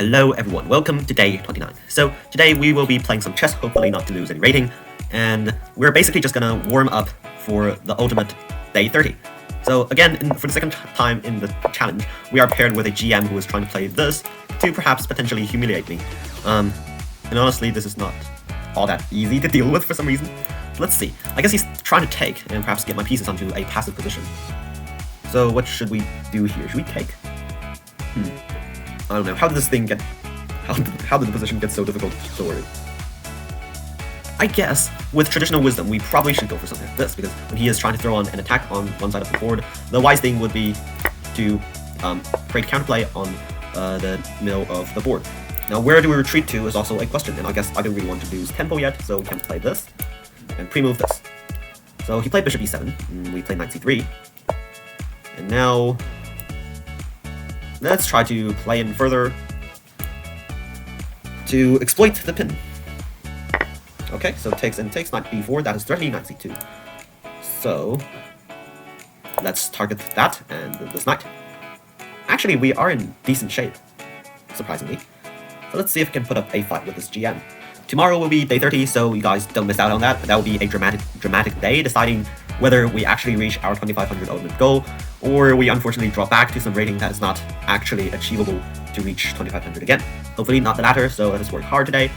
Hello everyone, welcome to day 29. So today we will be playing some chess, hopefully not to lose any rating, and we're basically just gonna warm up for the ultimate day 30. So again, for the second time in the challenge, we are paired with a GM who is trying to play this to perhaps potentially humiliate me. And honestly, this is not all that easy to deal with for some reason. Let's see. I guess he's trying to take and perhaps get my pieces onto a passive position. So what should we do here? Should we take? I don't know. How did this thing get... How did the position get so difficult to sort? I guess, with traditional wisdom, we probably should go for something like this, because when he is trying to throw on an attack on one side of the board, the wise thing would be to create counterplay on the middle of the board. Now, where do we retreat to is also a question, and I guess I don't really want to lose tempo yet, so we can play this, and pre-move this. So he played bishop e7, and we played knight c3, and now... let's try to play in further to exploit the pin. Okay, so takes and takes, knight b4, that is threatening knight c2. So, let's target that and this knight. Actually, we are in decent shape, surprisingly. So let's see if we can put up a fight with this GM. Tomorrow will be day 30, so you guys don't miss out on that. That will be a dramatic day, deciding whether we actually reach our 2500 ultimate goal, or we unfortunately drop back to some rating that is not actually achievable to reach 2500 again. Hopefully not the latter, so let us work hard today.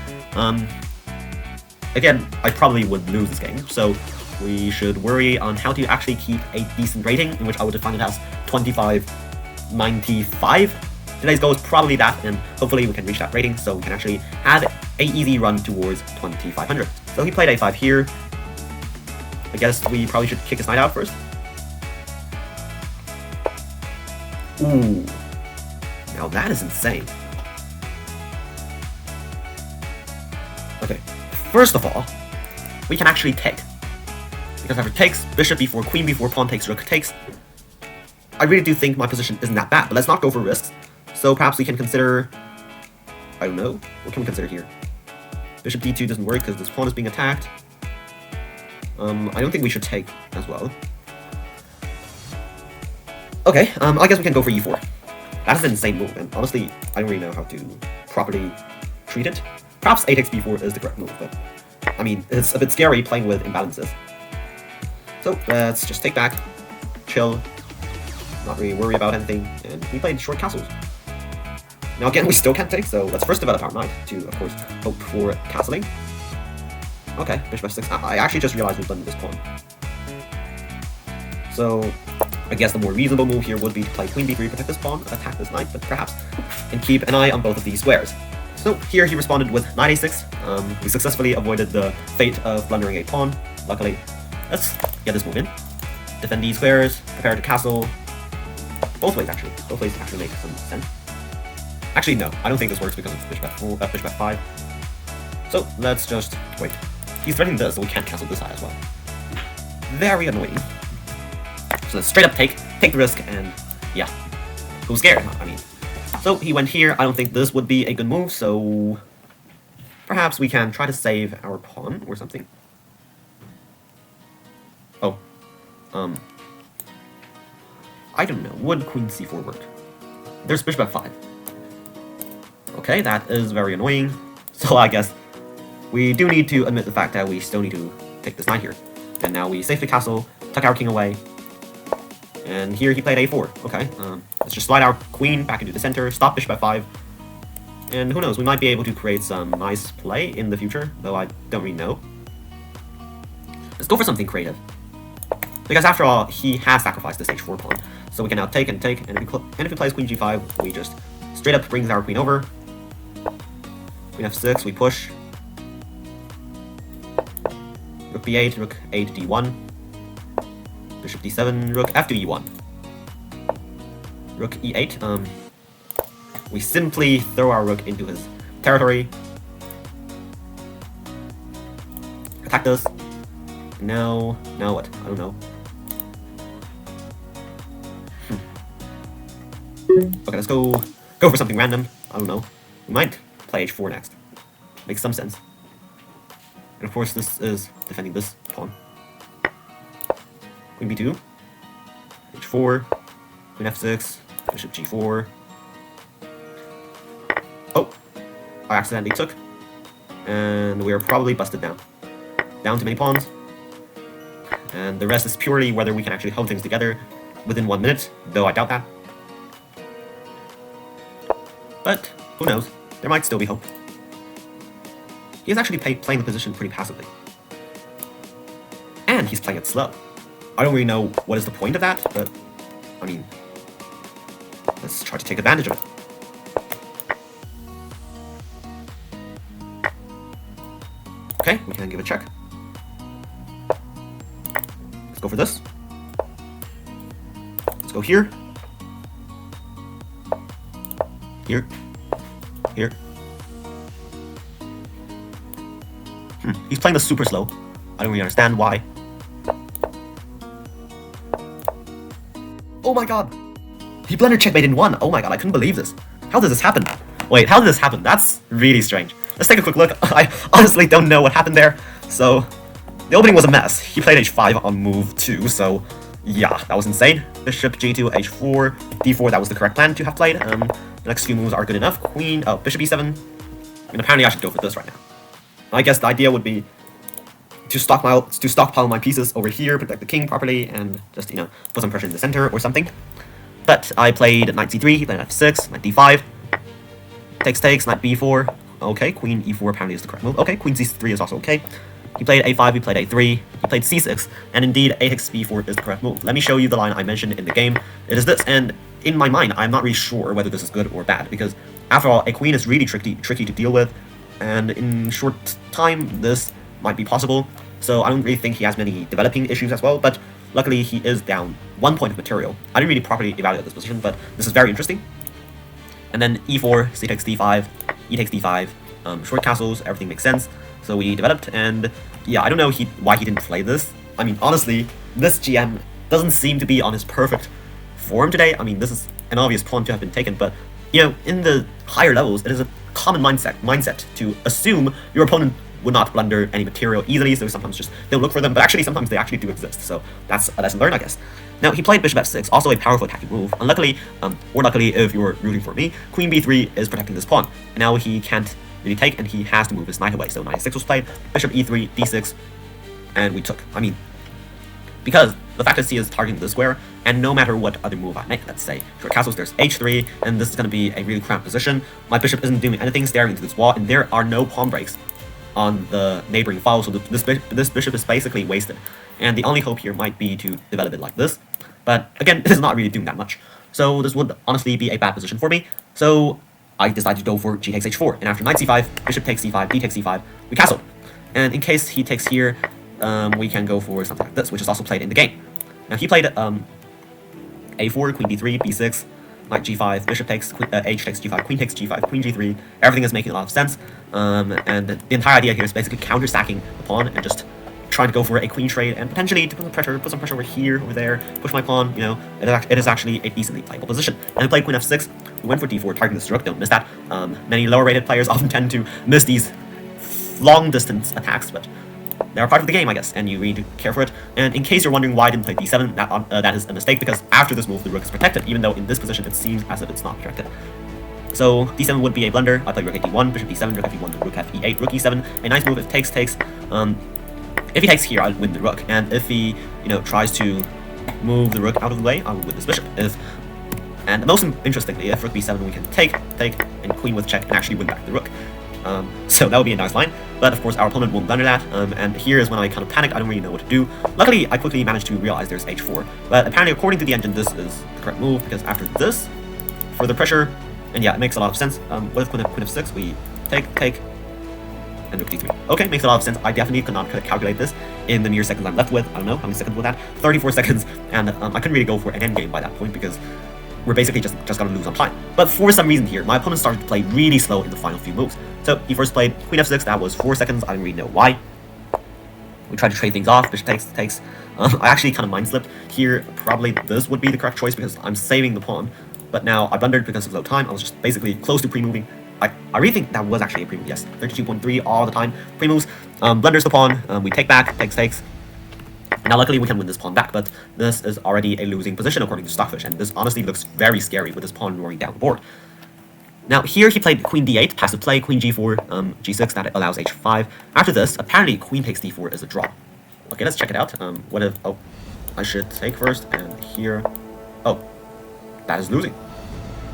Again, I probably would lose this game, so we should worry on how to actually keep a decent rating, in which I would define it as 2595. Today's goal is probably that, and hopefully we can reach that rating, so we can actually have an easy run towards 2500. So he played a5 here. I guess we probably should kick his knight out first. Ooh. Now that is insane. Okay. First of all, we can actually take. Because after takes, bishop b4, queen b4, pawn takes, rook takes. I really do think my position isn't that bad, but let's not go for risks. So perhaps we can consider... I don't know. What can we consider here? Bishop d2 doesn't work because this pawn is being attacked. I don't think we should take as well. Okay, I guess we can go for e4. That is an insane move, and honestly, I don't really know how to properly treat it. Perhaps a takes b4 is the correct move, but I mean, it's a bit scary playing with imbalances. So let's just take back, chill, not really worry about anything, and we played short castles. Now again, we still can't take, so let's first develop our knight to, of course, hope for castling. Okay, bishop f6. I actually just realized we've done this pawn. So, I guess the more reasonable move here would be to play queen b3, protect this pawn, attack this knight, but perhaps, and keep an eye on both of these squares. So, here he responded with knight a6. We successfully avoided the fate of blundering a pawn, luckily. Let's get this move in. Defend these squares, prepare to castle. Both ways, actually. Both ways actually make some sense. Actually, no, I don't think this works because it's bishop f4, bishop f5. So, let's just wait. He's threatening this, so we can't cancel this side as well. Very annoying. So let's straight up take the risk, and yeah. Who's scared? I mean. So he went here. I don't think this would be a good move, so perhaps we can try to save our pawn or something. Oh. I don't know. Would queen c4 work? There's bishop f5. Okay, that is very annoying. So I guess we do need to admit the fact that we still need to take this knight here. And now we save the castle, tuck our king away. And here he played a4. Okay, let's just slide our queen back into the center, stop bishop f5. And who knows, we might be able to create some nice play in the future, though I don't really know. Let's go for something creative. Because after all, he has sacrificed this h4 pawn. So we can now take and take, and if he plays queen g5, we just straight up brings our queen over. Queen f6, we push. Rook b8, rook a to d1. Bishop d7, rook f to e1. Rook e8, we simply throw our rook into his territory. Attack this. Now what? I don't know. Okay, let's go for something random. I don't know. We might play h4 next. Makes some sense. And of course, this is defending this pawn. Queen b2, h4, queen f6, bishop g4. Oh, I accidentally took, and we are probably busted now. Down to many pawns, and the rest is purely whether we can actually hold things together within 1 minute, though I doubt that. But who knows? There might still be hope. He is actually playing the position pretty passively, and he's playing it slow. I don't really know what is the point of that, but I mean, let's try to take advantage of it. Okay, we can give a check. Let's go for this. Let's go here. Here. Here. He's playing this super slow. I don't really understand why. Oh my god! He blundered checkmate in 1. Oh my god, I couldn't believe this. How did this happen? Wait, how did this happen? That's really strange. Let's take a quick look. I honestly don't know what happened there. So, the opening was a mess. He played h5 on move 2, so yeah, that was insane. Bishop g2, h4, d4, that was the correct plan to have played. The next few moves are good enough. Queen, oh, bishop e7. I mean, apparently I should go for this right now. I guess the idea would be to stockpile my pieces over here, protect the king properly, and just, you know, put some pressure in the center or something. But I played knight c3, he played f6, knight d5, takes, knight b4. Okay, queen e4 apparently is the correct move. Okay, queen c3 is also okay. He played a5, he played a3, he played c6, and indeed a takes b4 is the correct move. Let me show you the line I mentioned in the game. It is this, and in my mind, I'm not really sure whether this is good or bad, because after all, a queen is really tricky to deal with, and in short time, this might be possible. So I don't really think he has many developing issues as well, but luckily he is down 1 point of material. I didn't really properly evaluate this position, but this is very interesting. And then e4, c takes d5, e takes d5, short castles, everything makes sense. So we developed, and yeah, I don't know why he didn't play this. I mean, honestly, this GM doesn't seem to be on his perfect form today. I mean, this is an obvious pawn to have been taken, but, you know, in the higher levels, it is a common mindset to assume your opponent would not blunder any material easily, so sometimes just don't look for them, but actually sometimes they actually do exist, so that's a lesson learned, I guess. Now, he played bishop f6, also a powerful attacking move. Unluckily, or luckily if you're rooting for me, queen b3 is protecting this pawn. And now he can't really take, and he has to move his knight away. So knight 6 was played, bishop e3, d6, and we took. I mean, because the fact is he is targeting this square, and no matter what other move I make, let's say short castles, there's h3, and this is going to be a really cramped position. My bishop isn't doing anything, staring into this wall, and there are no pawn breaks on the neighboring file, so this bishop is basically wasted. And the only hope here might be to develop it like this. But again, it is not really doing that much. So this would honestly be a bad position for me. So I decided to go for g takes h4. And after knight c5, bishop takes c5, d takes c5, we castle. And in case he takes here, we can go for something like this, which is also played in the game. Now he played a4, queen d3, b6, knight g5, bishop takes, h takes g5, queen takes g5, queen g3. Everything is making a lot of sense. And the entire idea here is basically counter-stacking the pawn and just trying to go for a queen trade and potentially to put some pressure over here, over there, push my pawn. You know, it is actually a decently playable position. And I played queen f6. We went for d4, targeting this rook. Don't miss that. Many lower-rated players often tend to miss these long-distance attacks, but they're part of the game, I guess, and you need to care for it. And in case you're wondering why I didn't play d7, that is a mistake, because after this move, the rook is protected, even though in this position it seems as if it's not protected. So d7 would be a blunder. I play rook d1, bishop d7, rook f1, rook f8, rook e7. A nice move if takes. If he takes here, I'll win the rook, and if he, you know, tries to move the rook out of the way, I will win this bishop. And most interestingly, if rook b7, we can take, and queen with check, and actually win back the rook. So that would be a nice line, but of course our opponent won't blunder that, and here is when I kind of panic. I don't really know what to do. Luckily, I quickly managed to realize there's h4, but apparently according to the engine, this is the correct move, because after this, further pressure, and yeah, it makes a lot of sense. With queen f6, we take, and rook d3. Okay, makes a lot of sense. I definitely could not calculate this in the mere seconds I'm left with. I don't know how many seconds was that? 34 seconds, and I couldn't really go for an endgame by that point, because we're basically just gonna lose on time. But for some reason here, my opponent started to play really slow in the final few moves. So he first played queen f6, that was 4 seconds, I didn't really know why. We tried to trade things off, bishop takes. I actually kind of mind slipped here. Probably this would be the correct choice because I'm saving the pawn. But now I blundered because of low time. I was just basically close to pre-moving. I really think that was actually a pre-move, yes. 32.3 all the time. Pre-moves, blunders the pawn, we take back, takes. Now luckily we can win this pawn back, but this is already a losing position according to Stockfish, and this honestly looks very scary with this pawn roaring down the board. Now here he played queen d8, passive play, queen g4, g6, that allows h5. After this, apparently queen takes d4 is a draw. Okay, let's check it out. What if, oh, I should take first, and here, oh, that is losing.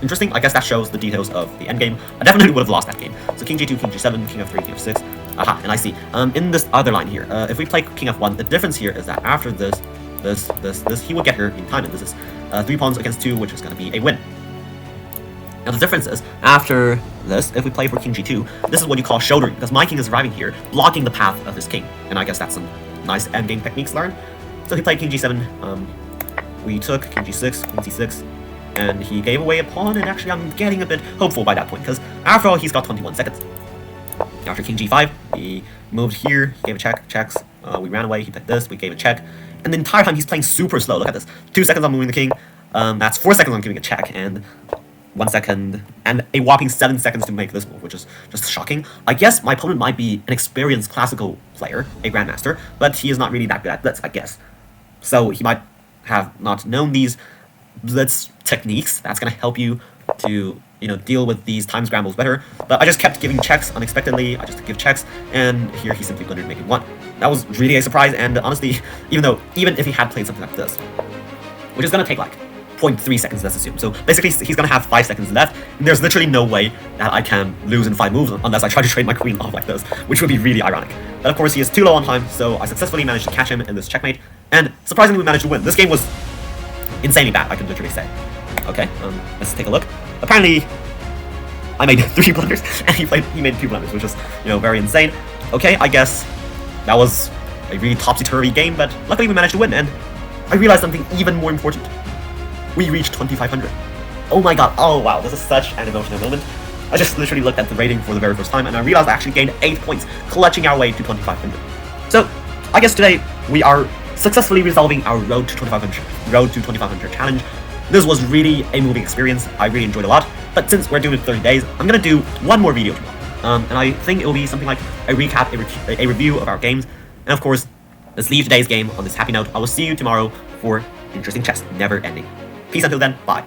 Interesting, I guess that shows the details of the endgame. I definitely would have lost that game. So king g2, king g7, king f3, king f6. Aha, and I see. In this other line here, if we play king f1, the difference here is that after this, he will get here in time, and this is 3 pawns against 2, which is going to be a win. Now the difference is, after this, if we play for king g2, this is what you call shouldering, because my king is arriving here, blocking the path of his king. And I guess that's some nice endgame techniques learned. So he played king g7, we took king g6, queen c6, and he gave away a pawn, and actually I'm getting a bit hopeful by that point, because after all, he's got 21 seconds. After king g5, he moved here, he gave a check, checks, we ran away, he played this, we gave a check, and the entire time he's playing super slow. Look at this, 2 seconds on moving the king, that's 4 seconds on giving a check, and 1 second, and a whopping 7 seconds to make this move, which is just shocking. I guess my opponent might be an experienced classical player, a grandmaster, but he is not really that good at blitz, I guess. So he might have not known these blitz techniques. That's gonna help you to, deal with these time scrambles better. But I just kept giving checks unexpectedly. I just give checks, and here he simply blundered, making 1. That was really a surprise, and honestly, even if he had played something like this, which is gonna take like 0.3 seconds, let's assume. So basically, he's gonna have 5 seconds left, and there's literally no way that I can lose in 5 moves unless I try to trade my queen off like this, which would be really ironic. But of course, he is too low on time, so I successfully managed to catch him in this checkmate, and surprisingly, we managed to win. This game was insanely bad, I can literally say. Okay, let's take a look. Apparently, I made 3 blunders, and he made 2 blunders, which is, very insane. Okay, I guess that was a really topsy-turvy game, but luckily we managed to win, and I realized something even more important. We reached 2,500. Oh my god, oh wow, this is such an emotional moment. I just literally looked at the rating for the very first time, and I realized I actually gained 8 points, clutching our way to 2,500. So, I guess today, we are successfully resolving our Road to 2,500 challenge. This was really a moving experience, I really enjoyed a lot, but since we're doing it 30 days, I'm gonna do one more video tomorrow. And I think it will be something like a recap, a review of our games, and of course, let's leave today's game on this happy note. I will see you tomorrow for interesting chess, never ending. Peace until then, bye.